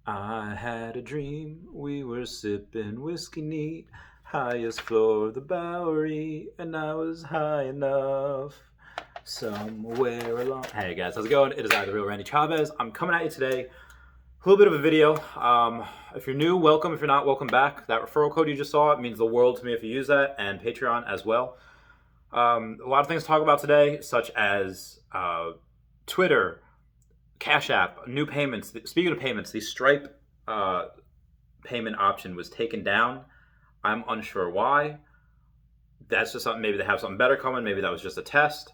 I had a dream, we were sipping whiskey neat, highest floor of the Bowery, and I was high enough. Somewhere along. Hey guys, how's it going? It is I, the real Randy Chavez. I'm coming at you today. A little bit of a video. If you're new, welcome. If you're not, welcome back. That referral code you just saw, it means the world to me if you use that, and Patreon as well. A lot of things to talk about today, such as Twitter, Cash App, new payments. Speaking of payments, the Stripe uh, payment option was taken down. I'm unsure why. That's just something. Maybe they have something better coming. Maybe that was just a test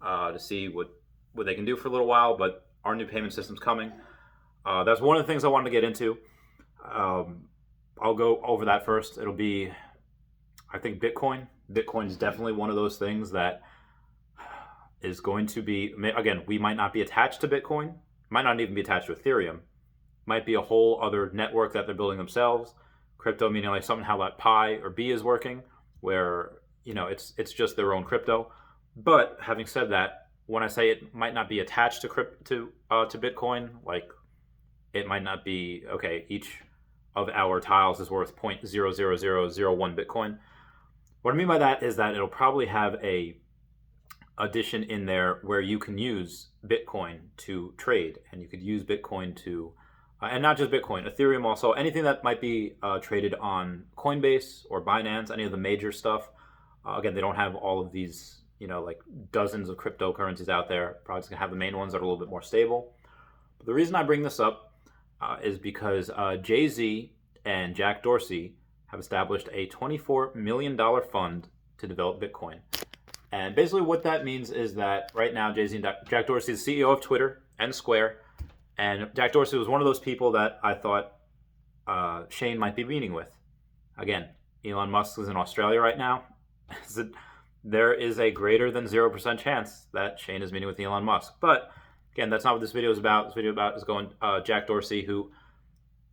to see what they can do for a little while. But our new payment system's coming. That's one of the things I wanted to get into. Um, I'll go over that first. It'll be, I think, Bitcoin. Bitcoin is definitely one of those things that is going to be, again, we might not be attached to Bitcoin, might not even be attached to Ethereum, might be a whole other network that they're building themselves. Crypto meaning like something how that Pi or B is working, where it's just their own crypto. But having said that, when I say it might not be attached to Bitcoin, like it might not be okay. Each of our tiles is worth 0.00001 Bitcoin. What I mean by that is that it'll probably have a addition in there where you can use Bitcoin to trade, and you could use Bitcoin to, and not just Bitcoin, Ethereum also, anything that might be traded on Coinbase or Binance, any of the major stuff. Again, they don't have all of these, like dozens of cryptocurrencies out there. Probably just gonna have the main ones that are a little bit more stable. But the reason I bring this up is because Jay-Z and Jack Dorsey have established a $24 million fund to develop Bitcoin. And basically, what that means is that right now, Jay-Z and Jack Dorsey is CEO of Twitter and Square. And Jack Dorsey was one of those people that I thought Shane might be meeting with. Again, Elon Musk is in Australia right now. There is a greater than 0% chance that Shane is meeting with Elon Musk. But again, that's not what this video is about. This video is going Jack Dorsey, who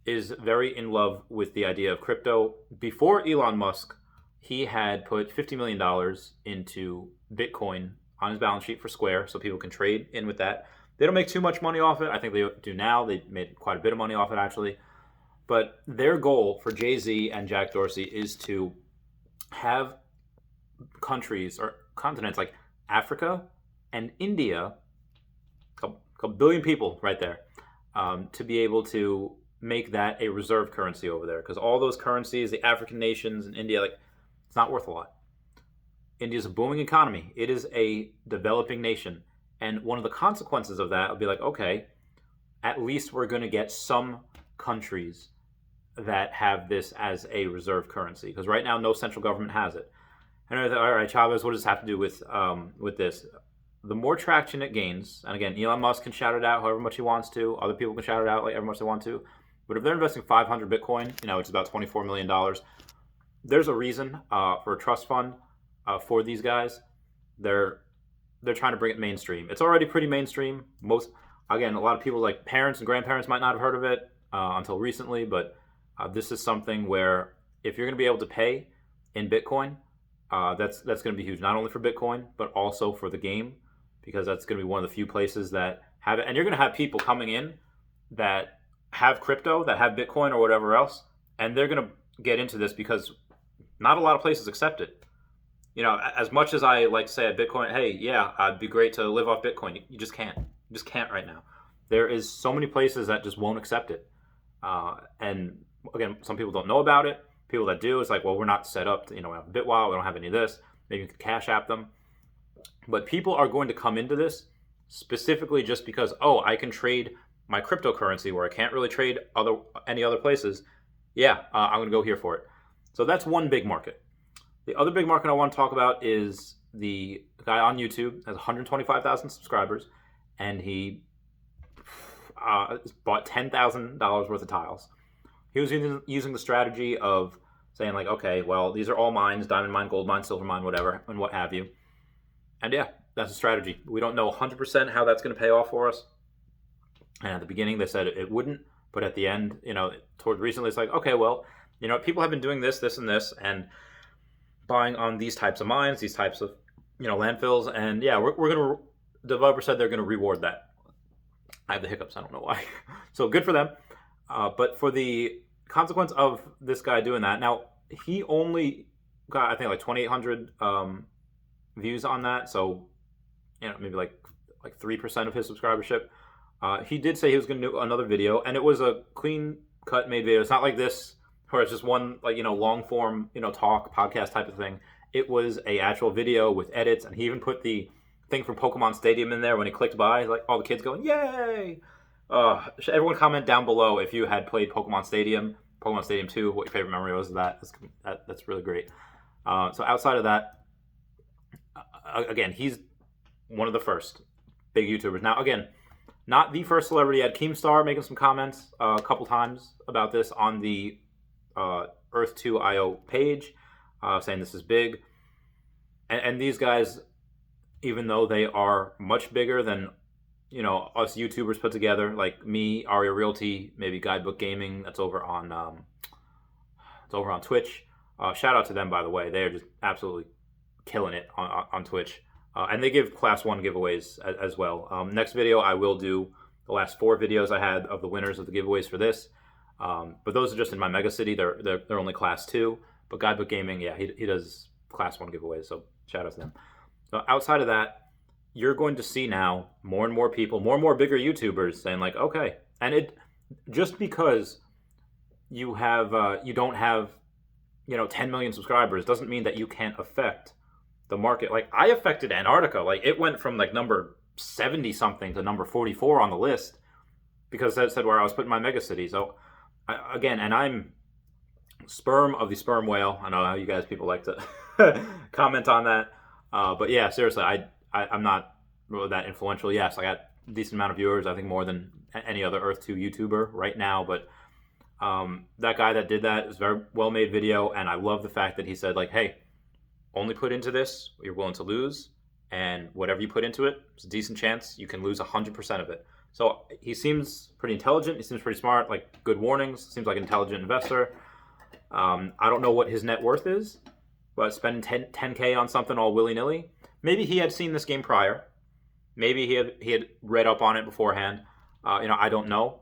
is very in love with the idea of crypto. Before Elon Musk, he had put $50 million into Bitcoin on his balance sheet for Square so people can trade in with that. They don't make too much money off it. I think they do now. They made quite a bit of money off it, actually. But their goal for Jay-Z and Jack Dorsey is to have countries or continents like Africa and India, a billion people right there, to be able to make that a reserve currency over there. Because all those currencies, the African nations and India, like, it's not worth a lot. India's a booming economy. It is a developing nation. And one of the consequences of that will be like, okay, at least we're going to get some countries that have this as a reserve currency. Because right now, no central government has it. And I thought, all right, Chavez, what does this have to do with this? The more traction it gains, and again, Elon Musk can shout it out however much he wants to. Other people can shout it out like however much they want to. But if they're investing 500 Bitcoin, it's about $24 million. There's a reason for a trust fund for these guys. They're trying to bring it mainstream. It's already pretty mainstream. Again, a lot of people like parents and grandparents might not have heard of it until recently, but this is something where if you're going to be able to pay in Bitcoin, that's going to be huge, not only for Bitcoin, but also for the game, because that's going to be one of the few places that have it. And you're going to have people coming in that have crypto, that have Bitcoin or whatever else, and they're going to get into this because not a lot of places accept it. As much as I like to say at Bitcoin, hey, yeah, it'd be great to live off Bitcoin. You just can't. You just can't right now. There is so many places that just won't accept it. And again, some people don't know about it. People that do, it's like, well, we're not set up to, we have a BitWallet, we don't have any of this. Maybe you can Cash App them. But people are going to come into this specifically just because, oh, I can trade my cryptocurrency where I can't really trade any other places. Yeah, I'm going to go here for it. So that's one big market. The other big market I want to talk about is the guy on YouTube has 125,000 subscribers, and he bought $10,000 worth of tiles. He was using the strategy of saying like, okay, well, these are all mines, diamond mine, gold mine, silver mine, whatever, and what have you. And yeah, that's a strategy. We don't know 100% how that's going to pay off for us. And at the beginning, they said it wouldn't. But at the end, toward recently, it's like, okay, well, people have been doing this, this, and this, and buying on these types of mines, these types of, landfills. And yeah, we're going to, developer said they're going to reward that. I have the hiccups. I don't know why. So good for them. But for the consequence of this guy doing that, now he only got, I think, like 2,800 views on that. So, maybe like 3% of his subscribership. He did say he was going to do another video, and it was a clean cut made video. It's not like this where it's just one, like, long form, talk podcast type of thing. It was a actual video with edits, and he even put the thing from Pokemon Stadium in there when he clicked by, like all the kids going yay. Everyone comment down below if you had played Pokemon Stadium 2, what your favorite memory was of that. That's really great. So outside of that, again, he's one of the first big YouTubers. Now, again, not the first celebrity. I had Keemstar making some comments a couple times about this on the Earth2IO page, saying this is big. And these guys, even though they are much bigger than us YouTubers put together, like me, Aria Realty, maybe Guidebook Gaming, that's over on Twitch. Shout out to them, by the way. They are just absolutely killing it on Twitch. And they give Class 1 giveaways as well. Next video, I will do the last 4 videos I had of the winners of the giveaways for this. But those are just in my Megacity. They're only Class 2. But Guidebook Gaming, yeah, he does Class 1 giveaways. So shout out to them. So outside of that, you're going to see now more and more people, more and more bigger YouTubers saying like, okay. And it just because you don't have 10 million subscribers doesn't mean that you can't affect the market. Like, I affected Antarctica. Like, it went from like number 70 something to number 44 on the list because that said where I was putting my megacity. So again, and I'm sperm of the sperm whale. I know how you guys people like to comment on that. But yeah, seriously, I'm not really that influential. Yes, I got a decent amount of viewers. I think more than any other Earth2 YouTuber right now. But that guy that did that is a very well made video, and I love the fact that he said like, hey, only put into this what you're willing to lose, and whatever you put into it, it's a decent chance you can lose 100% of it. So he seems pretty intelligent. He seems pretty smart, like good warnings. Seems like an intelligent investor. I don't know what his net worth is, but spending 10K on something all willy-nilly. Maybe he had seen this game prior. Maybe he had read up on it beforehand. I don't know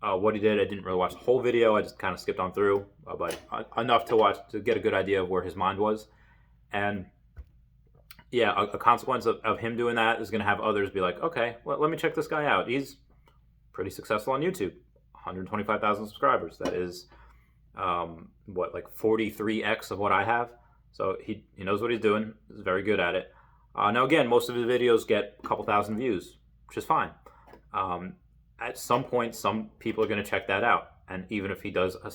what he did. I didn't really watch the whole video. I just kind of skipped on through, but enough to watch to get a good idea of where his mind was. And yeah, a consequence of him doing that is going to have others be like, okay, well, let me check this guy out. He's pretty successful on YouTube. 125,000 subscribers. That is, like 43x of what I have. So he knows what he's doing. He's very good at it. Now, again, most of his videos get a couple thousand views, which is fine. At some point, some people are going to check that out. And even if he does a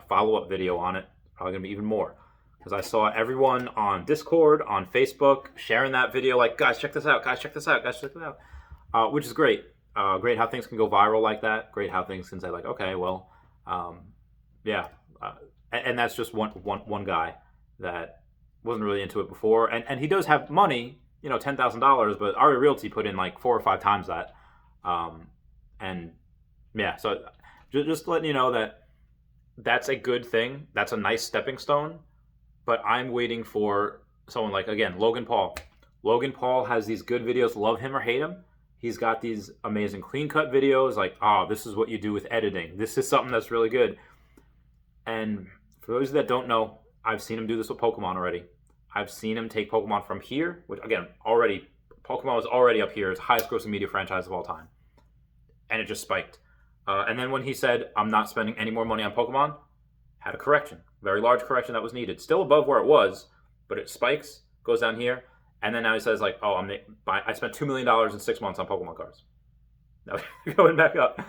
follow-up video on it, it's probably going to be even more. Because I saw everyone on Discord, on Facebook, sharing that video like, guys, check this out, guys, check this out, guys, check this out. Which is great. Great how things can go viral like that. Great how things can say like, okay, well, yeah. And that's just one guy that wasn't really into it before. And he does have money, $10,000, but Aria Realty put in like 4 or 5 times that. And yeah, so just letting you know that that's a good thing. That's a nice stepping stone. But I'm waiting for someone like, again, Logan Paul. Logan Paul has these good videos, love him or hate him. He's got these amazing clean cut videos like, oh, this is what you do with editing. This is something that's really good. And for those that don't know, I've seen him do this with Pokemon already. I've seen him take Pokemon from here, which again, Pokemon was already up here as highest grossing media franchise of all time. And it just spiked. And then when he said, I'm not spending any more money on Pokemon, had a correction. Very large correction that was needed. Still above where it was, but it spikes, goes down here. And then now he says like, oh, I spent $2 million in 6 months on Pokemon cards. Now going back up.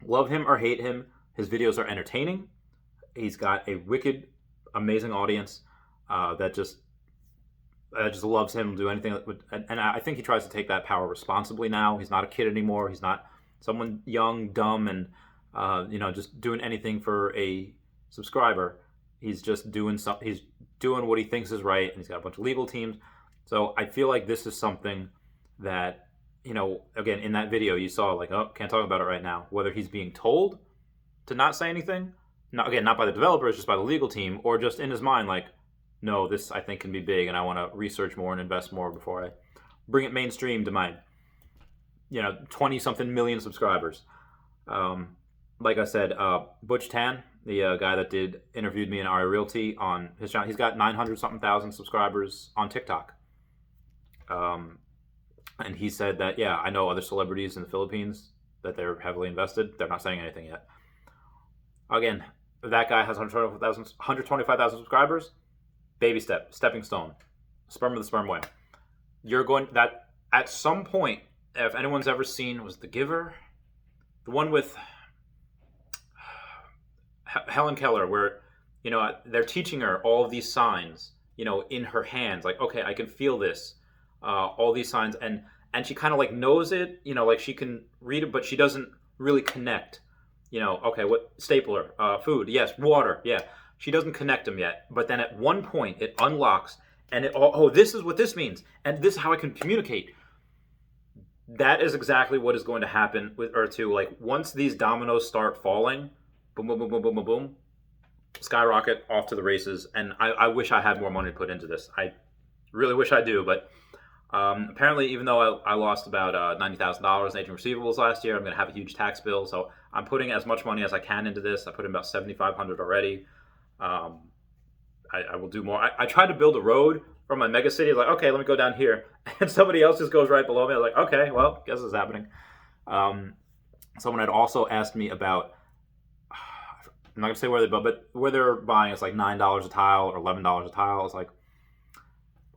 Love him or hate him, his videos are entertaining. He's got a wicked, amazing audience that just loves him, do anything. And I think he tries to take that power responsibly now. He's not a kid anymore. He's not someone young, dumb, and just doing anything for a subscriber. He's just doing something. He's doing what he thinks is right, and he's got a bunch of legal teams. So I feel like this is something that, again, in that video you saw like, oh, can't talk about it right now. Whether he's being told to not say anything, not by the developers, just by the legal team, or just in his mind like, no, this I think can be big, and I want to research more and invest more before I bring it mainstream to my 20-something million subscribers. like I said, Butch Tan, the guy that interviewed me in RA Realty on his channel, he's got 900 something thousand subscribers on TikTok. And he said that, yeah, I know other celebrities in the Philippines that they're heavily invested. They're not saying anything yet. Again, that guy has 125,000 subscribers. Baby step, stepping stone, sperm of the sperm whale. You're going that at some point. If anyone's ever seen, was The Giver, the one with Helen Keller, where they're teaching her all of these signs, in her hands, like, okay, I can feel this, all these signs, and she kind of like knows it, like she can read it, but she doesn't really connect. Okay, what stapler, food, yes, water, yeah. She doesn't connect them yet, but then at one point it unlocks, and this is what this means, and this is how I can communicate. That is exactly what is going to happen with Earth 2. Like, once these dominoes start falling, boom, boom, boom, boom, boom, boom, boom, skyrocket off to the races. And I wish I had more money to put into this. I really wish I do, but apparently, even though I lost about $90,000 in aging receivables last year, I'm going to have a huge tax bill. So I'm putting as much money as I can into this. I put in about $7,500 already. I will do more. I tried to build a road from my mega city. Like, okay, let me go down here, and somebody else just goes right below me. I was like, okay, well, guess it's happening. Someone had also asked me about, I'm not gonna say where they, but where they're buying. It's like $9 a tile or $11 a tile. It's like,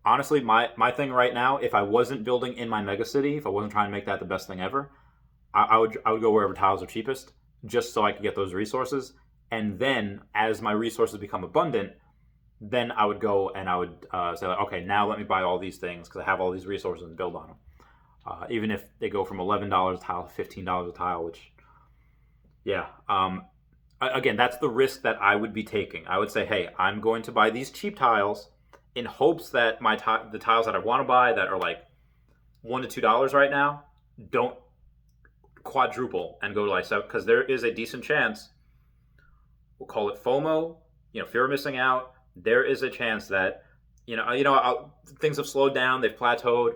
honestly, my thing right now, if I wasn't building in my mega city, if I wasn't trying to make that the best thing ever, I would go wherever tiles are cheapest, just so I could get those resources. And then as my resources become abundant, then I would go and I would say, like, okay, now let me buy all these things because I have all these resources and build on them. Even if they go from $11 a tile to $15 a tile, which, yeah. Again, that's the risk that I would be taking. I would say, hey, I'm going to buy these cheap tiles in hopes that the tiles that I want to buy that are like $1 to $2 right now don't quadruple and go to like $7, because there is a decent chance, we'll call it FOMO, fear of missing out. There is a chance that things have slowed down, they've plateaued.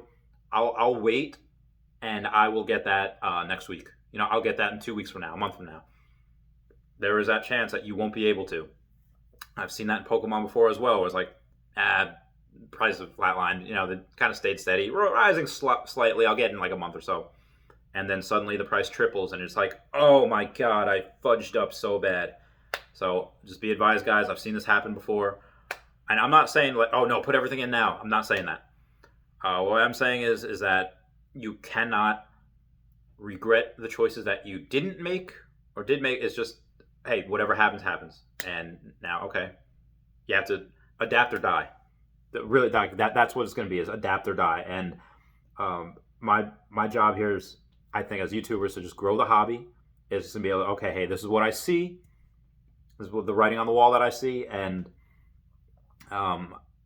I'll wait, and I will get that next week. I'll get that in 2 weeks from now, a month from now. There is that chance that you won't be able to. I've seen that in Pokemon before as well. Where it's like, prices have flatlined. They kind of stayed steady, rising slightly. I'll get in like a month or so, and then suddenly the price triples, and it's like, oh my god, I fudged up so bad. So just be advised, guys. I've seen this happen before. And I'm not saying, like, oh, no, put everything in now. I'm not saying that. What I'm saying is that you cannot regret the choices that you didn't make or did make. It's just, hey, whatever happens, happens. And now, okay, you have to adapt or die. Really, that's what it's going to be, is adapt or die. And my job here is, I think, as YouTubers, to just grow the hobby. Is to be able to, okay, hey, this is what I see. This is the writing on the wall that I see. And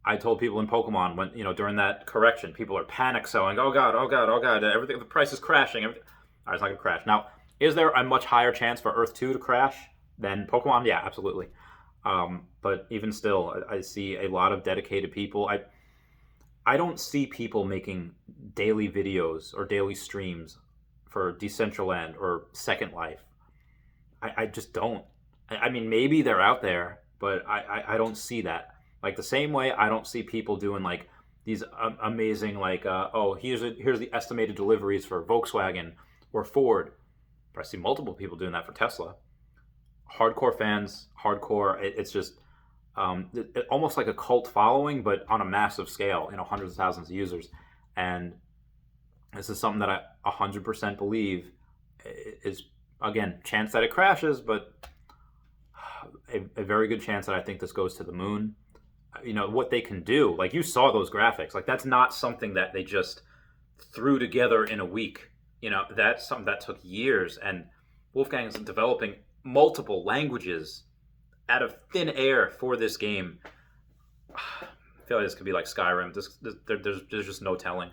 I told people in Pokemon when, during that correction, people are panic selling. Oh god, oh god, oh god, everything, the price is crashing. All right, it's not gonna crash. Now, is there a much higher chance for Earth 2 to crash than Pokemon? Yeah, absolutely. But even still, I see a lot of dedicated people. I don't see people making daily videos or daily streams for Decentraland or Second Life. I just don't. I mean, maybe they're out there, but I don't see that. Like, the same way I don't see people doing like these amazing, like, here's the estimated deliveries for Volkswagen or Ford. But I see multiple people doing that for Tesla. Hardcore fans, it's just almost like a cult following, but on a massive scale, hundreds of thousands of users. And this is something that I 100% believe is, again, chance that it crashes, but a very good chance that I think this goes to the moon. What they can do, like, you saw those graphics, like, that's not something that they just threw together in a week. That's something that took years, and Wolfgang is developing multiple languages out of thin air for this game. I feel like this could be like Skyrim. There's just no telling.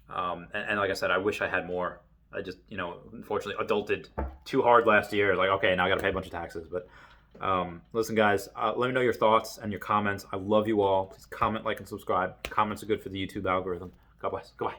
And like I said, I wish I had more. I just, unfortunately adulted too hard last year. Like, okay, now I got to pay a bunch of taxes. But listen, guys, let me know your thoughts and your comments. I love you all. Please comment, like, and subscribe. Comments are good for the YouTube algorithm. God bless. Goodbye.